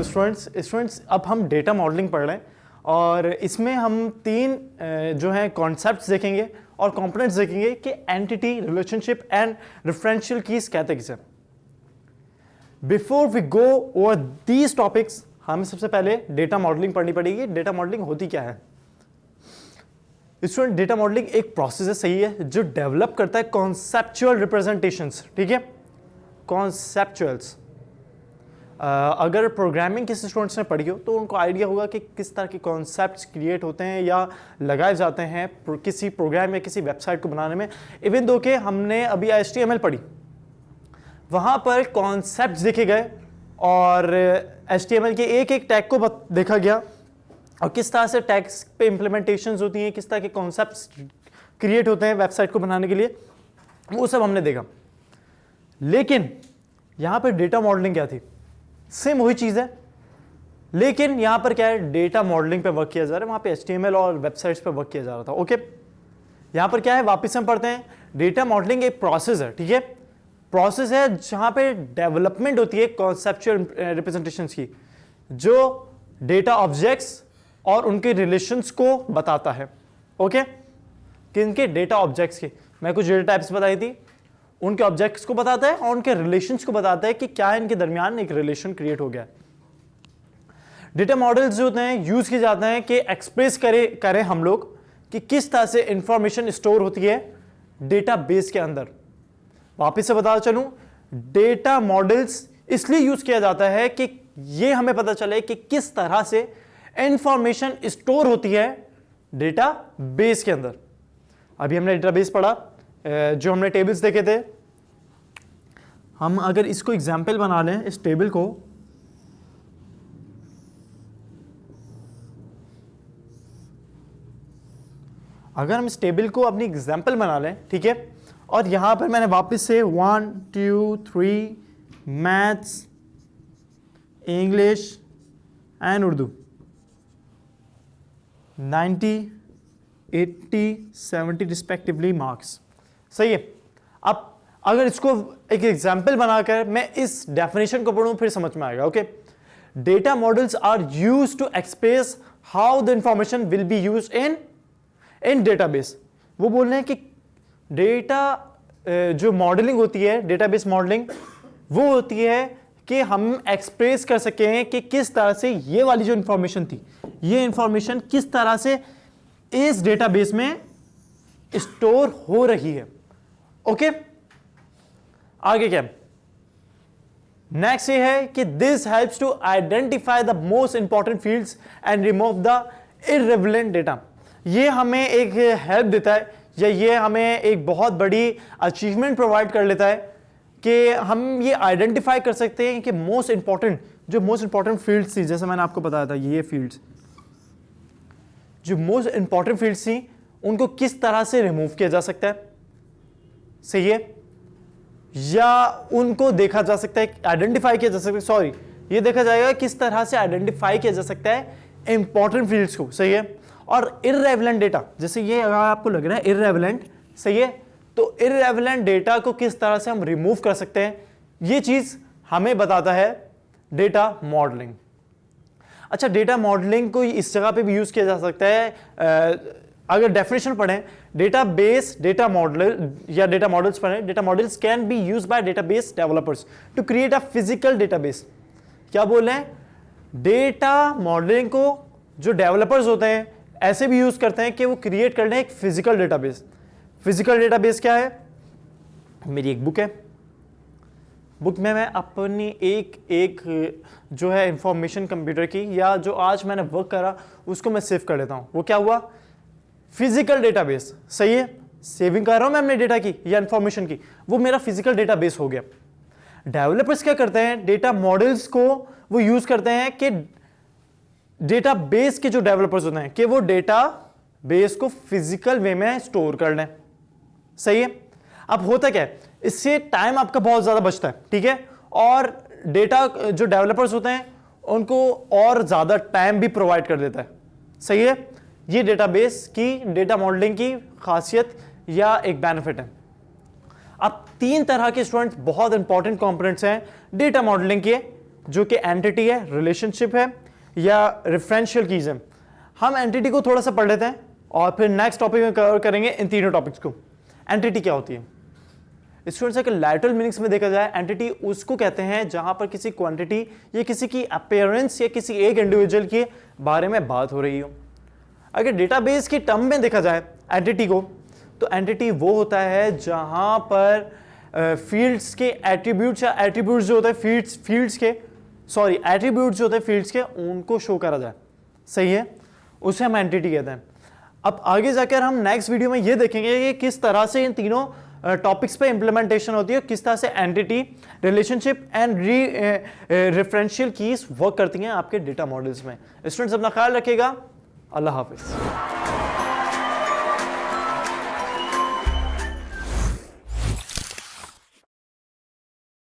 तो स्टूडेंट्स अब हम डेटा मॉडलिंग पढ़ रहे हैं और इसमें हम तीन जो हैं कॉन्सेप्ट्स देखेंगे और कंपोनेंट्स देखेंगे कि entity, relationship and referential keys कहते किसे। Before we go over these topics हमें सबसे पहले डेटा मॉडलिंग पढ़नी पड़ेगी। डेटा मॉडलिंग होती क्या है? स्टूडेंट, डेटा मॉडलिंग एक प्रोसेस है, सही है, जो डेवलप करता है कॉन्सेप्चुअल रिप्रेजेंटेशंस। ठीक है, कॉन्सेप्चुअल्स। अगर प्रोग्रामिंग किसी स्टूडेंट्स ने पढ़ी हो तो उनको आइडिया होगा कि किस तरह के कॉन्सेप्ट्स क्रिएट होते हैं या लगाए जाते हैं किसी प्रोग्राम या किसी वेबसाइट को बनाने में। इवन दो कि हमने अभी HTML पढ़ी, वहाँ पर कॉन्सेप्ट्स देखे गए और HTML के एक एक टैग को देखा गया और किस तरह से टैग्स पे इम्प्लीमेंटेशंस होती हैं, किस तरह के कॉन्सेप्ट्स क्रिएट होते हैं वेबसाइट को बनाने के लिए, वो सब हमने देखा। लेकिन यहाँ पर डेटा मॉडलिंग क्या थी? सेम वही चीज़ है, लेकिन यहाँ पर क्या है, डेटा मॉडलिंग पे वर्क किया जा रहा है, वहाँ पे HTML और वेबसाइट्स पे वर्क किया जा रहा था। ओके, यहाँ पर क्या है, वापस हम पढ़ते हैं। डेटा मॉडलिंग एक प्रोसेस है, ठीक है, प्रोसेस है जहाँ पे डेवलपमेंट होती है कॉन्सेप्चुअल रिप्रेजेंटेशंस की, जो डेटा ऑब्जेक्ट्स और उनके रिलेशंस को बताता है। ओके, किनके? डेटा ऑब्जेक्ट्स के। मैं कुछ डेटा टाइप्स बताई थी, उनके ऑब्जेक्ट्स को बताता है और उनके रिलेशंस को बताता है कि क्या इनके दरमियान एक रिलेशन क्रिएट हो गया। डेटा मॉडल्स जो होते हैं यूज किए जाते हैं कि एक्सप्रेस करें हम लोग कि किस तरह से इंफॉर्मेशन स्टोर होती है डेटाबेस के अंदर। वापस से बता चलूं, डेटा मॉडल्स इसलिए यूज किया जाता है कि ये हमें पता चले कि किस तरह से इंफॉर्मेशन स्टोर होती है डेटाबेस के अंदर। अभी हमने डेटाबेस पढ़ा, जो हमने टेबल्स देखे थे, हम अगर इसको एग्जाम्पल बना लें, इस टेबल को, अगर हम इस टेबल को अपनी एग्जाम्पल बना लें, ठीक है, और यहां पर मैंने वापस से 1 2 3 maths, English and Urdu 90 80 70 respectively marks, सही है। अब अगर इसको एक एग्जाम्पल बनाकर मैं इस डेफिनेशन को पढ़ूं फिर समझ में आएगा। Okay, data models are used to express how the information will be used in database. वो बोल रहे हैं कि डेटा जो मॉडलिंग होती है, डेटाबेस मॉडलिंग, वो होती है कि हम एक्सप्रेस कर सकें कि किस तरह से ये वाली जो इंफॉर्मेशन थी, ये इंफॉर्मेशन किस तरह से इस डेटाबेस में स्टोर हो रही है। ओके, आगे क्या? नेक्स्ट ये है कि this helps to identify the most important fields and remove the irrelevant data. ये हमें एक हेल्प देता है या ये हमें एक बहुत बड़ी अचीवमेंट प्रोवाइड कर लेता है कि हम ये आइडेंटिफाई कर सकते हैं कि मोस्ट इंपॉर्टेंट फील्ड्स थी, जैसे मैंने आपको बताया था, ये फील्ड्स जो मोस्ट इंपॉर्टेंट फील्ड्स थी उनको किस तरह से रिमूव किया जा सकता है, सही है, या उनको देखा जा सकता है, आइडेंटिफाई किया जा सकता है, सॉरी, ये देखा जाएगा किस तरह से आइडेंटिफाई किया जा सकता है इंपॉर्टेंट फील्ड्स को, सही है। और इररिलेवेंट डेटा, जैसे ये अगर आपको लग रहा है इररिलेवेंट, सही है, तो इररिलेवेंट डेटा को किस तरह से हम रिमूव कर सकते हैं, ये चीज हमें बताता है डेटा मॉडलिंग। अच्छा, डेटा मॉडलिंग को इस जगह पे भी यूज किया जा सकता है। अगर डेफिनेशन पढ़ें, डेटाबेस, डेटा मॉडल या डेटा मॉडल्स पढ़ें, data models can be used by database developers to create a physical database. क्या बोल रहे हैं? डेटा मॉडलिंग को जो डेवलपर्स होते हैं ऐसे भी यूज करते हैं कि वो क्रिएट कर लें एक फिजिकल डेटाबेस। फिजिकल डेटाबेस क्या है? मेरी एक बुक है, बुक में मैं अपनी एक जो है इंफॉर्मेशन कंप्यूटर की या जो आज मैंने वर्क करा उसको मैं सेव कर लेता हूं। वो क्या हुआ? फिजिकल डेटाबेस, सही है, सेविंग कर रहा हूं मैं अपने डेटा की या इंफॉर्मेशन की, वो मेरा फिजिकल डेटाबेस हो गया। डेवलपर्स क्या करते हैं? डेटा मॉडल्स को वो यूज करते हैं कि डेटाबेस के जो डेवलपर्स होते हैं कि वो डेटा बेस को फिजिकल वे में स्टोर कर लें, सही है। अब होता क्या है, इससे टाइम आपका बहुत ज्यादा बचता है, ठीक है, और डेटा जो डेवलपर्स होते हैं उनको और ज्यादा टाइम भी प्रोवाइड कर देता है, सही है। ये डेटाबेस की, डेटा मॉडलिंग की खासियत या एक बेनिफिट है। अब तीन तरह के स्टूडेंट्स बहुत इंपॉर्टेंट कंपोनेंट्स हैं डेटा मॉडलिंग के, जो कि एंटिटी है, रिलेशनशिप है या रेफरेंशियल कीज है। हम एंटिटी को थोड़ा सा पढ़ लेते हैं और फिर नेक्स्ट टॉपिक में कवर करेंगे इन तीनों टॉपिक्स को। एंटिटी क्या होती है स्टूडेंट्स? अगर लैटरल मीनिंग्स में देखा जाए, एंटिटी उसको कहते हैं जहां पर किसी क्वांटिटी या किसी की अपीयरेंस या किसी एक इंडिविजुअल के बारे में बात हो रही हो। अगर डेटाबेस की टर्म में देखा जाए एंटिटी को, तो एंटिटी वो होता है जहां पर फील्ड्स के एट्रीब्यूट्स या एट्रीब्यूट्स जो होते हैं एट्रीब्यूट्स जो होते हैं फील्ड्स के, उनको शो करा जाए। सही है, उसे हम एंटिटी कहते हैं। अब आगे जाकर हम नेक्स्ट वीडियो में ये देखेंगे कि किस तरह से इन तीनों टॉपिक्स पे इंप्लीमेंटेशन होती है, किस तरह से entity, relationship and referential keys work करती हैं आपके डेटा मॉडल्स में। स्टूडेंट्स अपना ख्याल रखिएगा। अल्लाह हाफिज।